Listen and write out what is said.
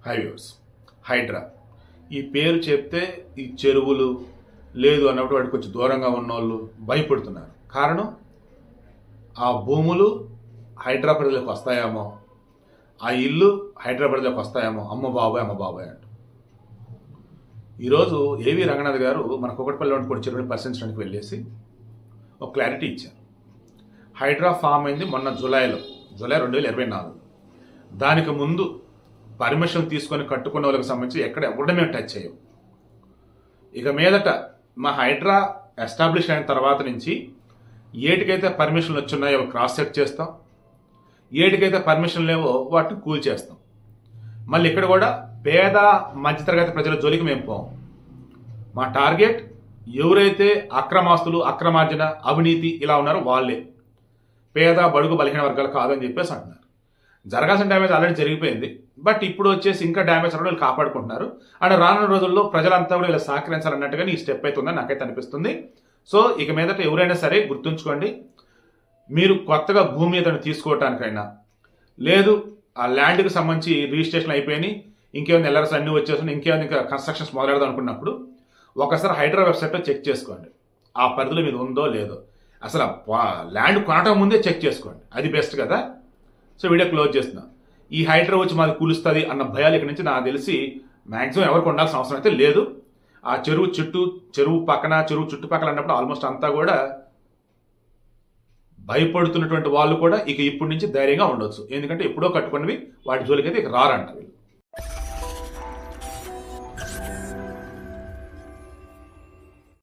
High viewers, Hydraa ఈ పేరు చెప్తే ఈ చెరువులు లేదు అన్నప్పుడు వాడికి కొంచెం దూరంగా ఉన్నోళ్ళు భయపడుతున్నారు. కారణం ఆ భూములు హైడ్రా పరిధిలోకి వస్తాయేమో, ఆ ఇల్లు హైడ్రా పరిధిలోకి వస్తాయేమో, అమ్మ బాబాయ్ అంటూ. ఈరోజు ఏవి రంగనాథ్ గారు మన కుకట్పల్లి కొన్ని చెరువుని పరిశీలించడానికి వెళ్ళేసి ఒక క్లారిటీ ఇచ్చారు. హైడ్రా ఫామ్ అయింది మొన్న జూలై 2024. దానికి ముందు పర్మిషన్ తీసుకొని కట్టుకున్న వాళ్ళకి సంబంధించి ఎవరిని మేము టచ్ చేయం. ఇక మీదట మా హైడ్రా ఎస్టాబ్లిష్ అయిన తర్వాత నుంచి ఏటికైతే పర్మిషన్లు వచ్చున్నాయో క్రాస్ చెక్ చేస్తాం, ఏటికైతే పర్మిషన్ లేవో వాటిని కూల్ చేస్తాం. మళ్ళీ ఇక్కడ కూడా పేద మధ్యతరగతి ప్రజల జోలికి మేము పోం. మా టార్గెట్ ఎవరైతే అక్రమాస్తులు, అక్రమార్జన, అవినీతి ఇలా ఉన్నారో వాళ్ళే. పేద బడుగు బలహీన వర్గాలు కాదని చెప్పేసి అంటున్నారు. జరగాల్సిన డ్యామేజ్ ఆల్రెడీ జరిగిపోయింది, బట్ ఇప్పుడు వచ్చేసి ఇంకా డ్యామేజ్ అవ్వడం వీళ్ళు కాపాడుకుంటున్నారు. అండ్ రానున్న రోజుల్లో ప్రజలంతా కూడా వీళ్ళు సహకరించాలన్నట్టుగా ఈ స్టెప్ అవుతుందని నాకైతే అనిపిస్తుంది. సో ఇక మీదట ఎవరైనా సరే గుర్తుంచుకోండి, మీరు కొత్తగా భూమి ఏదైనా తీసుకోవటానికైనా, లేదు ఆ ల్యాండ్కి సంబంధించి రిజిస్ట్రేషన్ అయిపోయి ఇంకేమైనా ఎల్ఆర్ఎస్ అన్నీ వచ్చేసి ఇంకేమైనా ఇంకా కన్స్ట్రక్షన్స్ మొదలెడదాం అనుకున్నప్పుడు ఒకసారి హైడ్రా వెబ్సైట్లో చెక్ చేసుకోండి, ఆ పరిధిలో మీరు ఉందో లేదో. అసలు ల్యాండ్ కొనటం ముందే చెక్ చేసుకోండి, అది బెస్ట్ కదా. సో వీడియో క్లోజ్ చేస్తున్నా. ఈ హైడ్రా వచ్చి మాది కూలుస్తుంది అన్న భయాలు ఇక్కడ నుంచి నాకు తెలిసి మ్యాక్సిమం ఎవరికి ఉండాల్సిన అవసరం అయితే లేదు. ఆ చెరువు చుట్టుపక్కల అన్నప్పుడు ఆల్మోస్ట్ అంతా కూడా భయపడుతున్నటువంటి వాళ్ళు కూడా ఇక ఇప్పటి నుంచి ధైర్యంగా ఉండొచ్చు. ఎందుకంటే ఎప్పుడో కట్టుకున్నవి వాటి జోలికి అయితే ఇక రారంట వీళ్ళు.